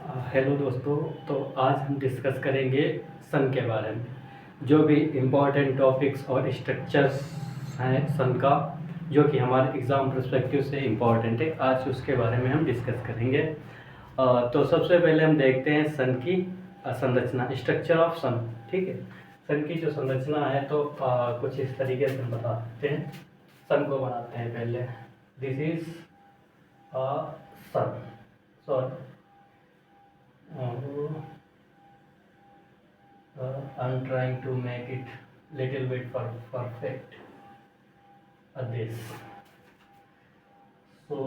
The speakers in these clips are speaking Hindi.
हेलो दोस्तों। तो आज हम डिस्कस करेंगे सन के बारे में, जो भी इम्पोर्टेंट टॉपिक्स और स्ट्रक्चर्स हैं सन का, जो कि हमारे एग्ज़ाम पर्सपेक्टिव से इम्पोर्टेंट है। आज उसके बारे में हम डिस्कस करेंगे। तो सबसे पहले हम देखते हैं सन की संरचना, स्ट्रक्चर ऑफ सन। ठीक है, सन की जो संरचना है तो कुछ इस तरीके से हम बता सकते हैं। सन को बनाते हैं पहले। This is sun. Sorry, I'm trying to make it little bit perfect. This. So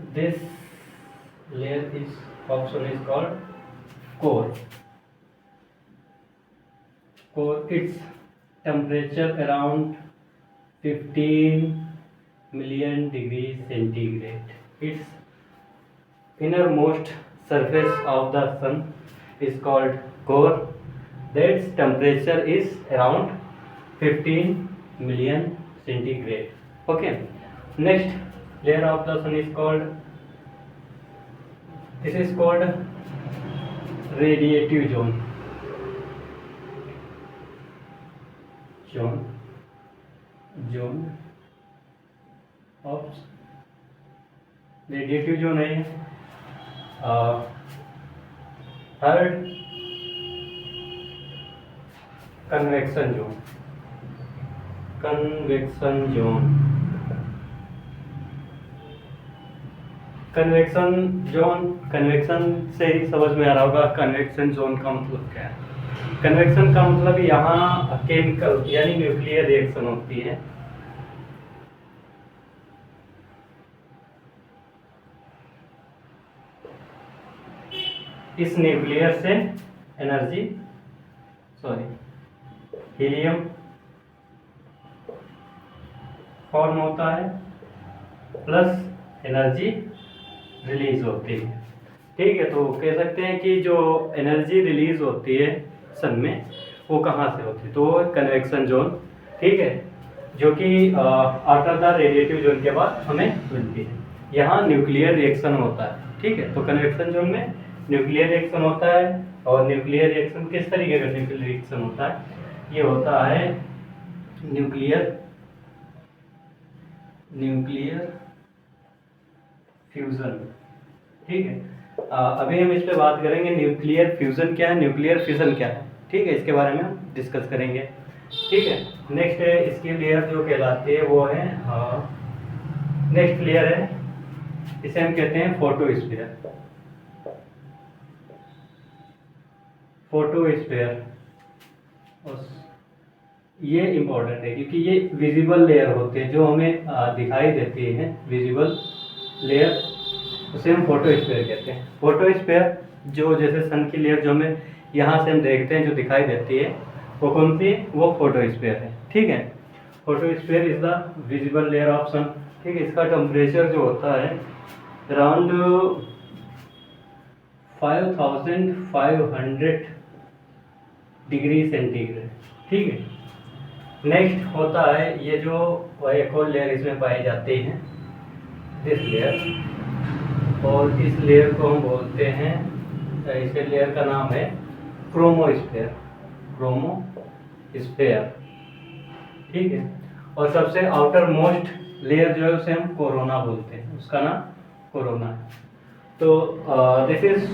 this layer is option is called core. Core, its temperature around 15 million degrees centigrade. Its innermost surface of the sun is called core. Its temperature is around 15 million centigrade. Okay. Next layer of the sun is called, this is called radiative zone. Zone of radiative zone है। Third, convection zone. Convection zone, convection से ही समझ में आ रहा होगा कन्वेक्शन जोन का मतलब क्या है। कन्वेक्शन का मतलब यहाँ केमिकल यानी न्यूक्लियर रिएक्शन होती है। इस न्यूक्लियर से एनर्जी हीलियम फॉर्म होता है, प्लस एनर्जी रिलीज होती है। ठीक है, तो कह सकते हैं कि जो एनर्जी रिलीज होती है सन में वो कहाँ से होती है, तो कन्वेक्शन जोन। ठीक है, जो कि आफ्टर द रेडिएटिव जोन के बाद हमें मिलती है। यहाँ न्यूक्लियर रिएक्शन होता है। ठीक है, तो कन्वेक्शन जोन में न्यूक्लियर रिएक्शन होता है। और न्यूक्लियर रिएक्शन किस तरीके का न्यूक्लियर रिएक्शन होता है, ये होता है न्यूक्लियर फ्यूजन। ठीक है, अभी हम इस पे बात करेंगे न्यूक्लियर फ्यूजन क्या है, न्यूक्लियर फिशन क्या है। ठीक है, इसके बारे में हम डिस्कस करेंगे। ठीक है, नेक्स्ट है इसकी लेयर जो कहलाती है वो है, नेक्स्ट लेयर है, इसे हम कहते हैं फोटोस्फीयर। ये इंपॉर्टेंट है क्योंकि ये विजिबल लेयर होते हैं जो हमें दिखाई देती है। विजिबल लेयर उसे हम फोटोस्फीयर कहते हैं। फोटोस्फीयर जो जैसे सन की लेयर जो हमें यहाँ से हम देखते हैं जो दिखाई देती है वो कौन सी, वो फोटोस्फीयर है। ठीक है, photosphere is the visible layer of sun. ठीक है, इसका टेम्परेचर जो होता है अराउंड 5500 डिग्री सेंटीग्रेड। ठीक है, नेक्स्ट होता है ये जो एक और लेयर इसमें पाई जाती है, दिस लेयर। और इस लेयर को हम बोलते हैं, इस लेयर का नाम है क्रोमोस्फीयर। ठीक है, और सबसे आउटर मोस्ट लेयर जो है उसे हम कोरोना बोलते हैं, उसका नाम कोरोना है। तो this is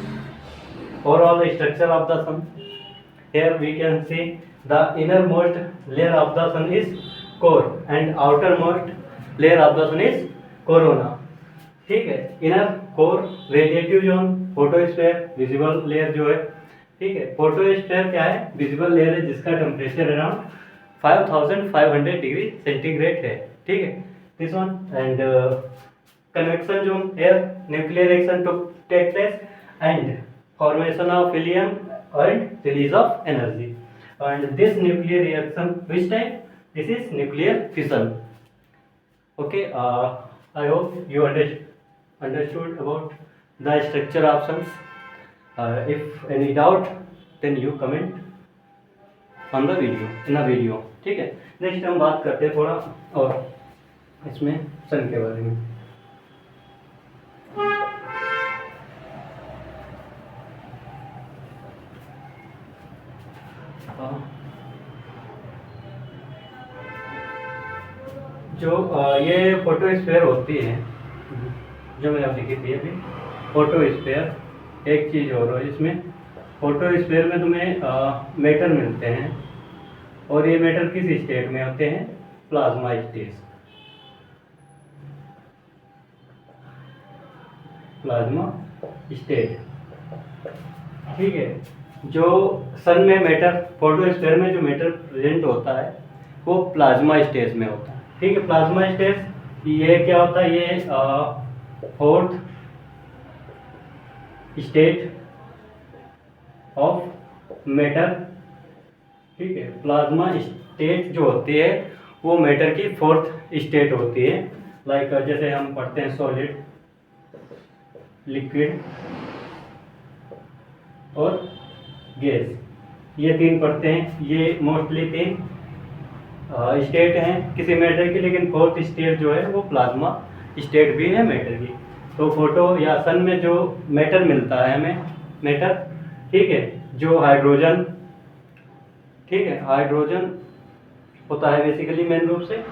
overall the structure of the sun. Here we can see the innermost layer of the sun is core and outermost layer of the sun is corona. ठीक है, inner core, radiative zone, photosphere, visible layer जो है। ठीक है, फोटोस्फीयर क्या है, विजिबल लेयर है जिसका टेम्परेचर अराउंड 5500 डिग्री सेंटीग्रेड है। ठीक है, this one. And convection zone, here nuclear reaction to take place and formation of helium and release of energy. And this nuclear reaction, which type? This is nuclear fission. Okay, I hope you understood about the structure of suns. If any doubt, then you comment on the video, in a video. ठीक है, नेक्स्ट हम बात करते हैं थोड़ा और इसमें सन के बारे में। जो ये फोटोस्फीयर होती है, जो मैंने अभी लिखी थी अभी, फोटोस्फीयर एक चीज़ और है इसमें। फोटोस्फीयर में तुम्हें मैटर मिलते हैं, और ये मैटर किस स्टेट में होते हैं? Plasma state. प्लाज्मा स्टेट, ठीक है। जो सन में मैटर, फोटोस्फीयर में जो मैटर प्रेजेंट होता है वो प्लाज्मा स्टेज में होता है, ठीक है। प्लाज्मा स्टेज ये क्या होता है? ये फोर्थ स्टेट ऑफ मैटर, ठीक है। प्लाज्मा स्टेट जो होती है वो मैटर की फोर्थ स्टेट होती है। लाइक जैसे हम पढ़ते हैं सॉलिड, लिक्विड और गैस, ये तीन पढ़ते हैं। ये मोस्टली तीन स्टेट हैं किसी मैटर की, लेकिन फोर्थ स्टेट जो है वो प्लाज्मा स्टेट भी है मैटर की। तो फोटो या सन में जो मैटर मिलता है हमें, मैटर, ठीक है, जो हाइड्रोजन, ठीक है, हाइड्रोजन होता है बेसिकली मेन रूप से,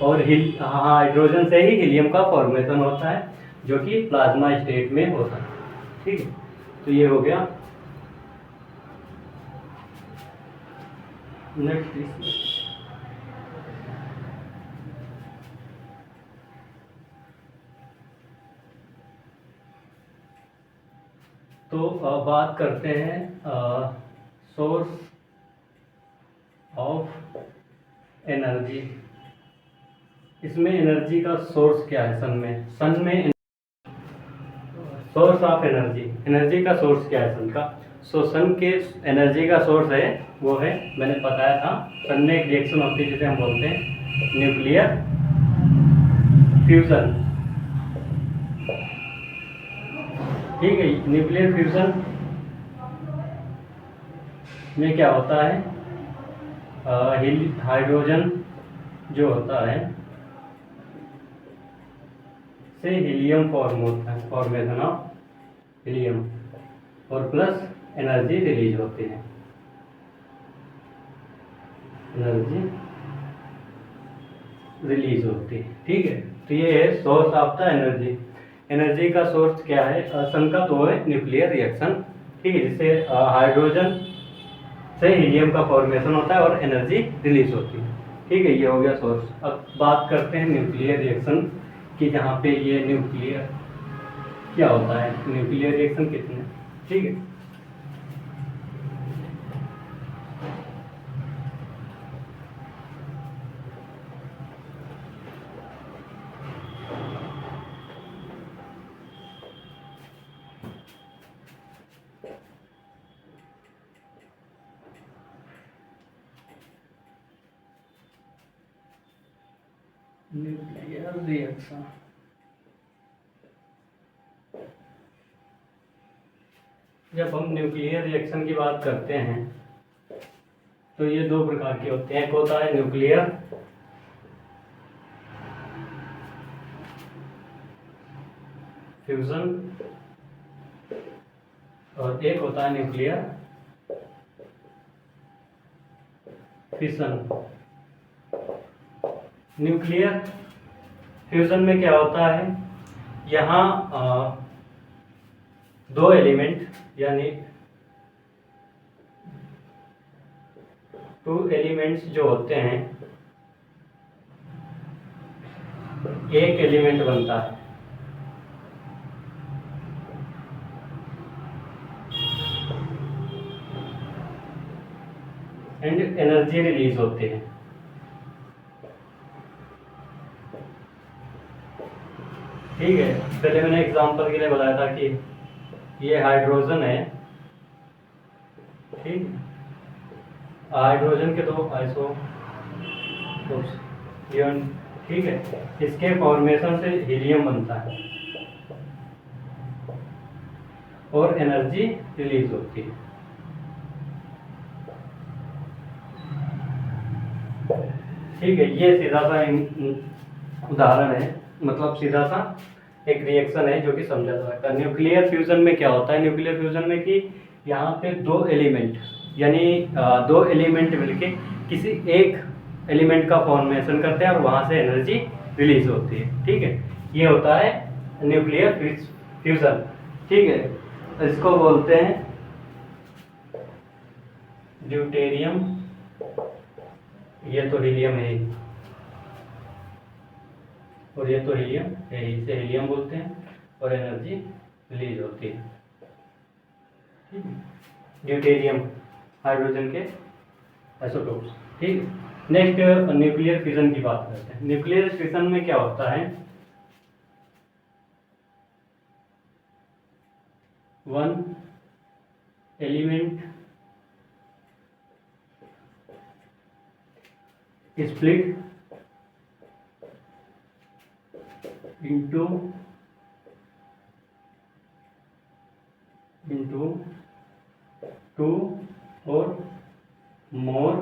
और हाइड्रोजन से ही हीलियम का फॉर्मेशन होता है जो कि प्लाज्मा स्टेट में होता है, ठीक है। तो ये हो गया। नेक्स्ट तो बात करते हैं सोर्स ऑफ एनर्जी। इसमें एनर्जी का सोर्स क्या है? सन में सोर्स ऑफ एनर्जी, एनर्जी का सोर्स क्या है सन का? सो सन के एनर्जी का सोर्स है, वो है, मैंने बताया था, सन में एक रिएक्शन होती है जिसे हम बोलते हैं न्यूक्लियर फ्यूजन, ठीक है। न्यूक्लियर फ्यूजन में क्या होता है? हाइड्रोजन जो होता है से हीलियम फॉर्म होता है, फॉर्मेशन ऑफ हीलियम, और प्लस एनर्जी रिलीज होती है, एनर्जी रिलीज होती है, ठीक है। तो ये है source of the energy. Energy का सोर्स क्या है सन का? तो है न्यूक्लियर रिएक्शन, ठीक है, जिससे हाइड्रोजन से हीलियम का फॉर्मेशन होता है और एनर्जी रिलीज होती है, ठीक है। ये हो गया सोर्स। अब बात करते हैं न्यूक्लियर रिएक्शन कि जहाँ पे ये न्यूक्लियर क्या होता है, न्यूक्लियर रिएक्शन कितने, ठीक है। न्यूक्लियर रिएक्शन, जब हम न्यूक्लियर रिएक्शन की बात करते हैं तो ये दो प्रकार के होते हैं। एक होता है न्यूक्लियर फ्यूजन और एक होता है न्यूक्लियर फिशन। न्यूक्लियर फ्यूजन में क्या होता है? यहाँ दो एलिमेंट यानी टू एलिमेंट्स जो होते हैं, एक एलिमेंट बनता है, एंड एनर्जी रिलीज होती है, ठीक है। पहले मैंने एग्जांपल के लिए बताया था कि ये हाइड्रोजन है, ठीक, हाइड्रोजन के दो आइसोटोप्स, ठीक है, इसके फॉर्मेशन से हीलियम बनता है और एनर्जी रिलीज होती है, ठीक है, ये सीधा सा उदाहरण है, मतलब सीधा सा एक रिएक्शन है जो कि समझा जा सकता है। न्यूक्लियर फ्यूजन में क्या होता है, न्यूक्लियर फ्यूजन में कि यहाँ पे दो एलिमेंट, यानी दो एलिमेंट मिलके किसी एक एलिमेंट का फॉर्मेशन करते हैं और वहाँ से एनर्जी रिलीज होती है। ठीक है, ये होता है न्यूक्लियर फ्यूजन। ठीक है, इसको बोलते हैं ड्यूटेरियम, ये तो हीलियम है और ये तो हीलियम है, इसे हीलियम बोलते हैं और एनर्जी रिलीज होती है। ठीक है, ड्यूटेरियम हाइड्रोजन के आइसोटोप्स। ठीक है, नेक्स्ट न्यूक्लियर फिशन की बात करते हैं। न्यूक्लियर फिशन में क्या होता है, one element split into two or more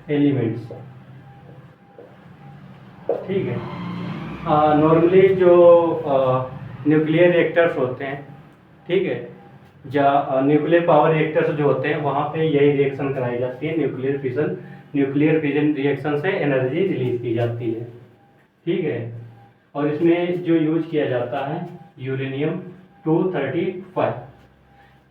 elements। ठीक है, नॉर्मली जो न्यूक्लियर रिएक्टर्स होते हैं, ठीक है, न्यूक्लियर पावर रिएक्टर्स जो होते हैं वहाँ पे यही रिएक्शन कराई जाती है, न्यूक्लियर फिजन रिएक्शन से एनर्जी रिलीज की जाती है। ठीक है, और इसमें जो यूज किया जाता है यूरेनियम 235,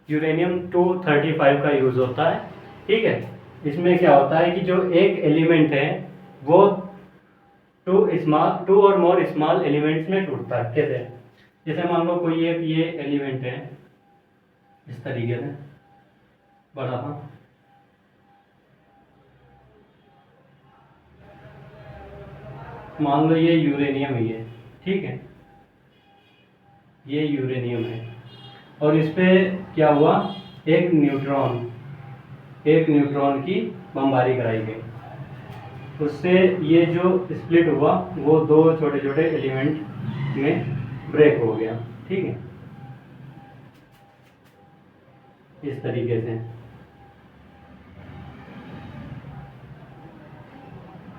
यूरेनियम 235 का यूज होता है। ठीक है, इसमें क्या होता है कि जो एक एलिमेंट है वो टू और मोर स्मॉल एलिमेंट्स में टूटता है। कैसे, जैसे मान लो कोई एक ये एलिमेंट है इस तरीके से बड़ा सा, मान लो ये यूरेनियम ही है। ठीक है, ये यूरेनियम है और इस पे क्या हुआ, एक न्यूट्रॉन की बमबारी कराई गई, उससे ये जो स्प्लिट हुआ वो दो छोटे छोटे एलिमेंट में ब्रेक हो गया। ठीक है, इस तरीके से,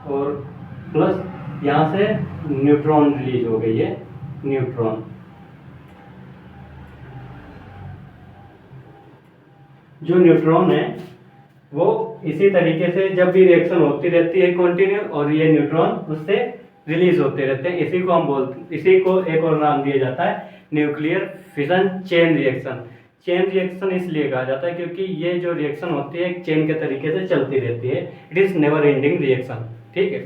और प्लस यहाँ से न्यूट्रॉन रिलीज हो गई है, न्यूट्रॉन। जो न्यूट्रॉन है वो इसी तरीके से जब भी रिएक्शन होती रहती है कंटिन्यू, और ये न्यूट्रॉन उससे रिलीज होते रहते हैं। इसी को एक और नाम दिया जाता है nuclear fission chain reaction. Chain reaction इसलिए कहा जाता है क्योंकि ये जो रिएक्शन होती है एक चेन के तरीके से चलती रहती है, it is never ending reaction. ठीक है,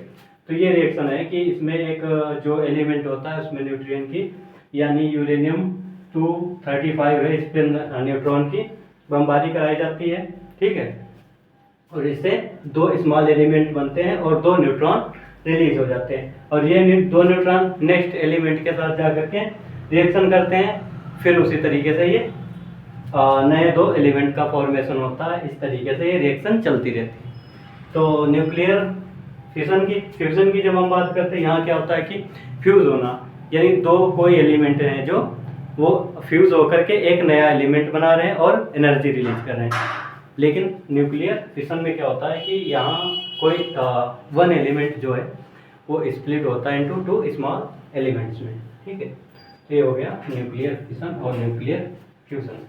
तो ये रिएक्शन है कि इसमें एक जो एलिमेंट होता है उसमें न्यूट्रिएंट की, यानी यूरेनियम 235 है, इस पर न्यूट्रॉन की बमबारी कराई जाती है। ठीक है, और इससे दो स्मॉल एलिमेंट बनते हैं और दो न्यूट्रॉन रिलीज हो जाते हैं, और ये दो न्यूट्रॉन नेक्स्ट एलिमेंट के साथ जाकर के रिएक्शन करते हैं, फिर उसी तरीके से ये नए दो एलिमेंट का फॉर्मेशन होता है। इस तरीके से ये रिएक्शन चलती रहती है। तो न्यूक्लियर फ्यूजन की जब हम बात करते हैं, यहाँ क्या होता है कि फ्यूज होना, यानी दो कोई एलिमेंट हैं जो वो फ्यूज होकर के एक नया एलिमेंट बना रहे हैं और एनर्जी रिलीज कर रहे हैं। लेकिन न्यूक्लियर फिशन में क्या होता है कि यहाँ कोई वन एलिमेंट जो है वो स्प्लिट होता है इनटू टू स्मॉल एलिमेंट्स में। ठीक है, तो ये हो गया न्यूक्लियर फिशन और न्यूक्लियर फ्यूजन।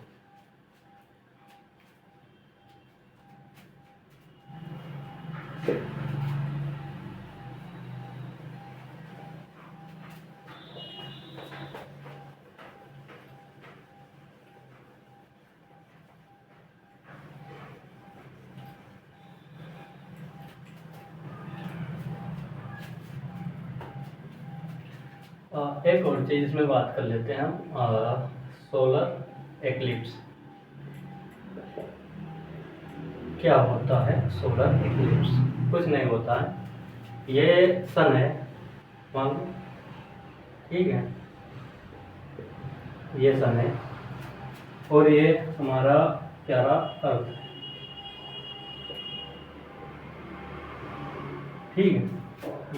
एक और चीज इसमें बात कर लेते हैं हम, सोलर एक्लिप्स। क्या होता है सोलर एक्लिप्स? कुछ नहीं होता है, ये सन है मान लो, ठीक है, ये सन है और ये हमारा प्यारा अर्थ है। ठीक है,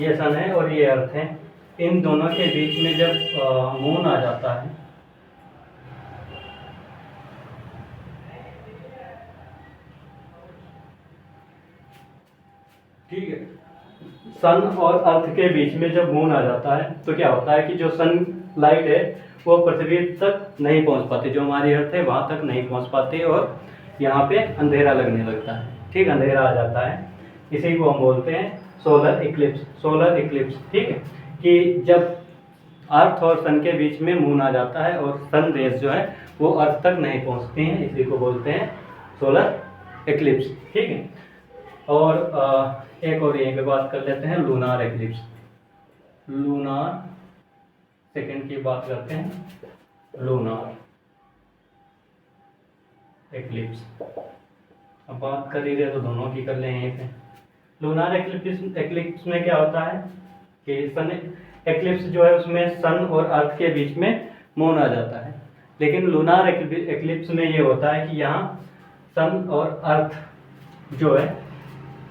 ये सन है और ये अर्थ है। इन दोनों के बीच में जब मून आ जाता है, ठीक है, सन और अर्थ के बीच में जब मून आ जाता है तो क्या होता है कि जो सन लाइट है वो पृथ्वी तक नहीं पहुंच पाती, जो हमारी अर्थ है वहां तक नहीं पहुंच पाती और यहाँ पे अंधेरा लगने लगता है। ठीक, अंधेरा आ जाता है, इसी को हम बोलते हैं सोलर इक्लिप्स। सोलर इक्लिप्स, ठीक है, कि जब अर्थ और सन के बीच में मून आ जाता है और सन रेज जो है वो अर्थ तक नहीं पहुंचती हैं, इसी को बोलते हैं सोलर इक्लिप्स। ठीक है, और एक और यहीं पे बात कर लेते हैं, लूनार इक्लिप्स। लूनार, सेकंड की बात करते हैं, लूनार एक्लिप्स। अब बात कर ही रहे तो दोनों की कर लें यहीं पे। लूनार एक्लिप्स में क्या होता है कि सन एक्लिप्स जो है उसमें सन और अर्थ के बीच में मून आ जाता है, लेकिन लूनार एक्लिप्स में ये होता है कि यहाँ सन और अर्थ जो है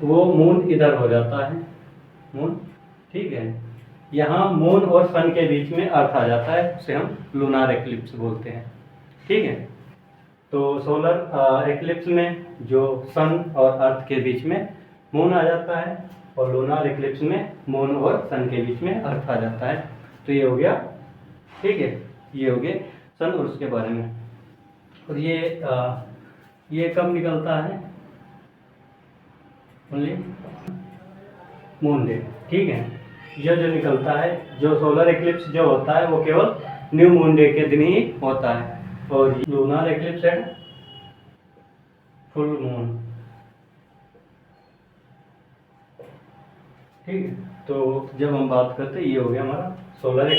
वो मून इधर हो जाता है, मून, ठीक है, यहाँ मून और सन के बीच में अर्थ आ जाता है, उसे हम लूनार एक्लिप्स बोलते हैं। ठीक है, तो सोलर एक्लिप्स में जो सन और अर्थ के बीच में मून आ जाता है और लूनार एक्लिप्स में मून और सन के बीच में अर्थ आ जाता है। तो ये हो गया, ठीक है, ये हो गए सन और उसके बारे में। और ये कब निकलता है, ओनली मून डे। ठीक है, ये जो निकलता है, जो सोलर एक्लिप्स जो होता है वो केवल न्यू मून डे के दिन ही होता है, और लूनार एक्लिप्स है फुल मून। ठीक है, तो जब हम बात करते हैं, ये हो गया हमारा सोलर